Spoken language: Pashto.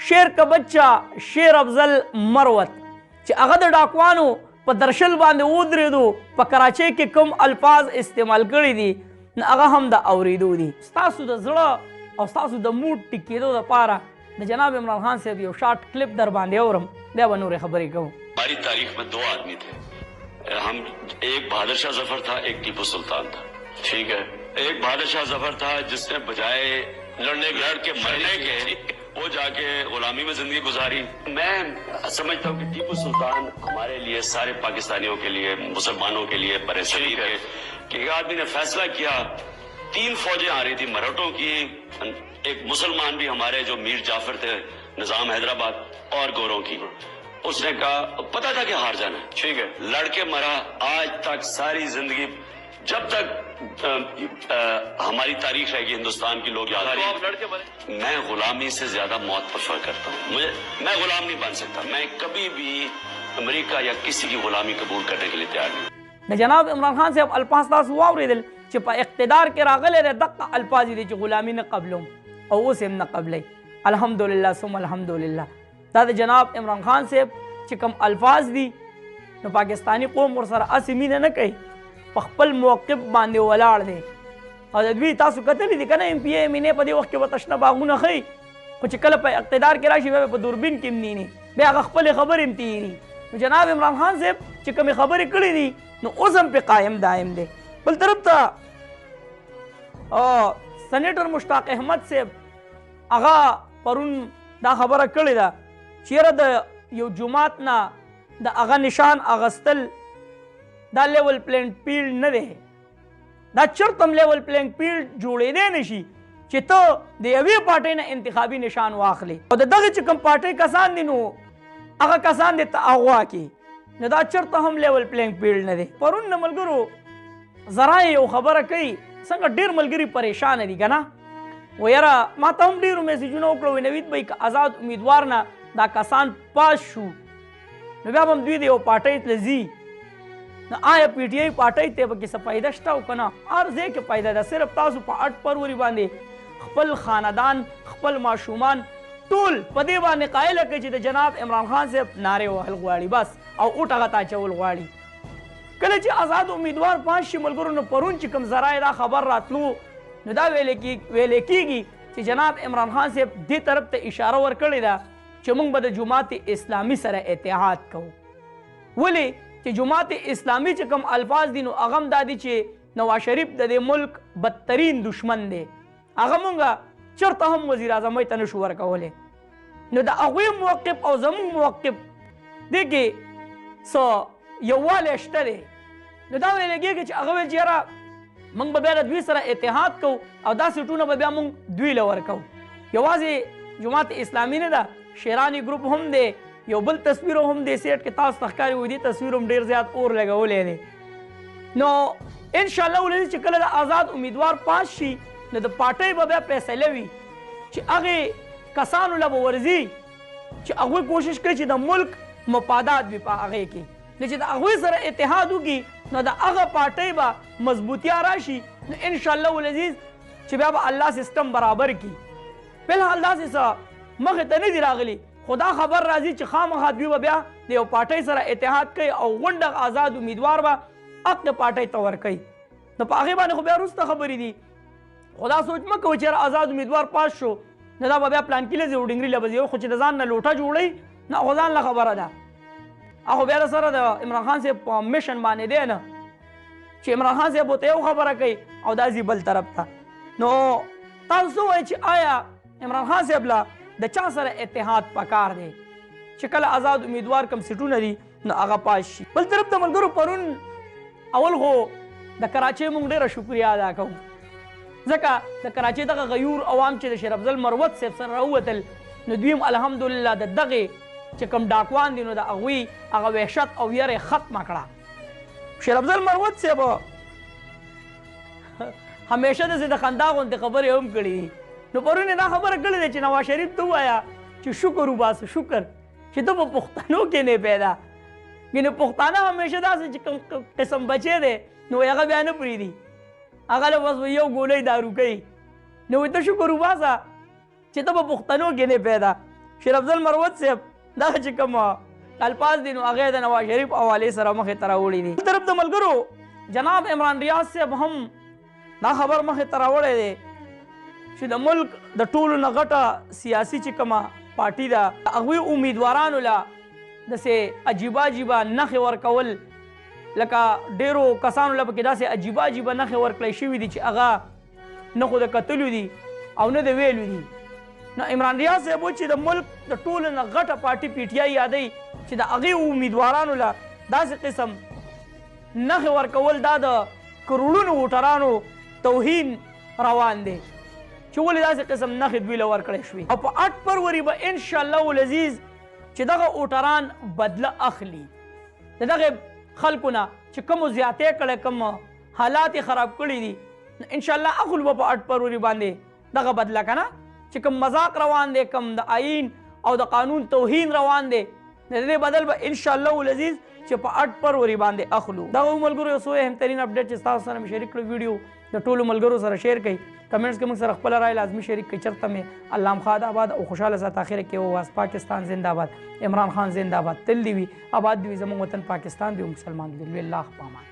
شیر کا بچہ شیر افضل مروت چې هغه د ډاکوانو په درشل باندې ودرېدو په کراچۍ کې کوم الفاظ استعمال کړي دي نو هغه هم د اورېدو دي. ستاسو د زړه او ستاسو د موډ ټیک کېدو دپاره د جناب عمران خان صاحب یو شارټ کلپ در باندې اورم، بیا به نورې خبرې کوم. ہماری تاریخ میں 2 آدمی تھے، ہم ایک بہادر شاہ ظفر تھا، ایک ٹیپو سلطان تھا. ٹھیک ہے، ایک بہادر شاہ ظفر تھا جس نے بجائے لڑ کے مرنے کے وہ جا کے غلامی میں زندگی گزاری. میں سمجھتا ہوں کہ ٹیپو سلطان ہمارے لیے، سارے پاکستانیوں کے لیے، مسلمانوں کے لیے پریشانی ہے کہ ایک آدمی نے فیصلہ کیا. 3 فوجیں آ رہی تھی مراٹھوں کی، ایک مسلمان بھی ہمارے جو میر جعفر تھے نظام حیدرآباد، اور گوروں کی. اس نے کہا پتا تھا کہ ہار جانا ہے، ٹھیک ہے، لڑ کے مرا. آج تک ساری زندگی جب تک ہماری تاریخ رہے گی ہندوستان کی، لوگ یاد رہے. میں غلامی سے زیادہ موت پریفر کرتا ہوں. میں غلام نہیں بن سکتا، میں کبھی بھی امریکہ یا کسی کی غلامی قبول کرنے کے لیے تیار نہیں. د جناب عمران خان صاحب الفاظ تاسو واورېدل چې په اقتدار کې راغلی دی، دقه الفاظ دي چې غلامي نه قبلوم او اوس هم نه قبلی. الحمدلله ثم الحمدلله. دا د جناب عمران خان صاحب چې کوم الفاظ دي نو پاکستانی قوم ورسره هسې مینه نه کوي، په خپل موقف باندې ولاړ دی. او د دوی تاسو کتلی دي که نه، ایم پی ایم په دې وخت کې به تشنه باغونه ښیي، خو چې کله په اقتدار کې راشي بیا په دوربین کې هم نینی، بیا هغه خپلې خبرې هم تېري. نو جناب عمران خان صاحب چې کومې خبرې کړې دي نو اوس هم پې قایم دایم دی. بل طرف ته سنیټر مشتاق احمد صاحب هغه پرون دا خبره کړې ده چې یاره د یو جومات نه د هغه نشان اغستل دا لیول پلینټ فیلډ نه دی، دا چرته هم لیول پلینټ فیلډ جوړېدی نه شي چې ته د یوې پارټۍ نه انتخابي نشان واخلې او د دغې چې کوم پارټۍ کسان دي نو هغه کسان دې ته اغوا کړي، نو دا چرته هم لیول پلینګ فیلډ نه دی. پرون د ملګرو ذرایع یو خبره کوي، څنګه ډېر ملګري پریشانه دي که نه، و یاره ما ته هم ډېرو میسیجونه وکړه، نوید بھائی که آزاد امیدوار نه دا کسان پاس شو نو بیا به هم دوی د یو پارټۍ ته ځي، نو آیا پی ټي آی پارټۍ ته پکې څه فایده شته او که نه؟ هر ځای کې فایده ده. صرف تاسو په 8 فروری باندې خپل خاندان، خپل ماشومان ټول په دې باندې قایله کړئ چې د جناب عمران خان صاحب نارې وهل غواړي بس او اوټ هغه ته اچول غواړي. کله چې آزاد امیدوار پاس شي ملګرو، نو پرون چې کوم ذرایع دا خبر راتلو نو دا ویلې کېږي چې جناب عمران خان صاحب دې طرف ته اشاره ورکړې ده چې موږ به د جماعت اسلامي سره اتحاد کوو. ولې چې جماعت اسلامي چې کوم الفاظ دي نو هغه هم دا دي چې نواز شریف د دې ملک بدترین دشمن دی، هغه مونږ چرته هم وزیر اعظمۍ ته نشو ورکولی. نو د هغوی موقف او زموږ موقف دې کې څه یووالی شته دی. نو دا ویل کېږي چې هغه ویل چې یاره موږ به بیا د دوی سره اتحاد کوو او دا سیټونه به بیا موږ دوی له ورکوو. یوازې جماعت اسلامي نه ده، شیرانی ګروپ هم دی، یو بل تصویر هم دی سیټ کې تاسو ته ښکاري وي، دې تصویر هم ډېر زیات اور لګولی دی. نو انشاءالله ولې چې کله د آزاد امیدوار پاس شي نو د پارټۍ به بیا فیصله وي چې هغې کسانو له به ورځي چې هغوی کوشش کوي چې د ملک مفادات وي په هغې کې، نو چې د هغوی سره اتحاد وکړي نو د هغه پارټۍ به مضبوطیا راشي، نو انشاءالله العزیز چې بیا به الله سیسټم برابر کړي. فلحال داسې څه مخې ته نه دي راغلي، خو دا خبر راځي چې خامخا دوی به بیا د یو پارټۍ سره اتحاد کوي او غونډه آزاد امیدوار به حق د پارټۍ ته ورکوي. نو په هغې باندې خو بیا وروسته خبرې دي، خو دا سوچ مه کوئ چې آزاد امیدوار پاس شو نو دا به بیا پلانکي له ځي او ډنګري له به ځي، خو چې د ځان نه لوټه جوړوي نه خو ځان له خبره ده. هغه بیا د سره د عمران خان صاحب په میشن باندې دی نه چې عمران خان صاحب ورته یو خبره کوي او دا ځي بل طرف ته. نو تاسو څه وایئ چې آیا عمران خان صاحب له د چا سره اتحاد پکار دی چې کله آزاد امیدوار کم سیټونه دي نو هغه پاس شي؟ بل طرف ته ملګرو پرون اول خو د کراچۍ موږ ډېره شکریه ادا کوو، ځکه د کراچۍ دغه غیور عوام چې د شیر افضل مروت صاحب سره راووتل نو دوی هم الحمدلله د دغې چې کوم ډاکوان دي نو د هغوی هغه وحشت او یرې ختمه کړه. شیر افضل مروت صاحب همیشه داسې د خندا غوندې خبرې هم کړي دي، نو پرون یې دا خبره کړې ده چې نواز شریف ته ووایه چې شکر وباسه، شکر چې ته په پښتنو کې نه پیدا، یعنې پښتانه همیشه داسې چې کوم قسم بچی دی نو هغه بیا نه پرېږدي، هغه له بس یو ګولۍ دارو کوي، نو ته شکر وباسه چې ته په پښتنو کې نه پیدا. شیر افضل مروت صاحب دغه چې کوم الفاظ دي نو هغه د نواز شریف حوالې سره مخې ته راوړي دي. طرف د ملګرو جناب عمران ریاض صاحب هم دا خبر مخې ته راوړی دی چې د ملک د ټولو نه غټه سیاسي چې کومه پارټي ده هغوی امیدوارانو له داسې عجیبه عجیبه نښې ورکول لکه ډېرو کسانو له پکې داسې عجیبه عجیبه نښې ورکړی شوي دي چې هغه نه خو د کتلو دي او نه د ویلو دي. نو عمران ریاض صاحب و چې د ملک د ټولو نه غټه پارټي پی ټي آی یادوي چې د هغې امیدوارانو له داسې قسم نښې ورکول دا د کروڑونو ووټرانو توهین روان دی چې ولې داسې قسم نښې دوی له ورکړی شوي او په 8 فروری به انشاءالله العزیز چې دغه ووټران بدله اخلي د دغې خلکو نه چې کومو زیاتې کړی کوم حالات یې خراب کړي دي انشاءالله اخلو به په 8 فروری باندې دغه بدله که نه چې کوم مذاق روان دی کوم د آئین او د قانون توهین روان دی د دې بدل به انشاءالله العزیز چې په 8 فروری باندې اخلو. دغه ملګرو یو څو اهمترین اپډیټ چې ستاسو سره مې شریک کړو ویډیو د ټولو ملګرو سره شیر کړئ کمنټس کې موږ سره خپله رایه لازمي شریک کړئ. چېرته مې الله خاد آباد او خوشحاله سات اخره کې وواست. پاکستان زنده باد. عمران خان زنده باد. تل دی وي آباد دی وي زموږ وطن پاکستان دی او مسلمان دی. الله په امان.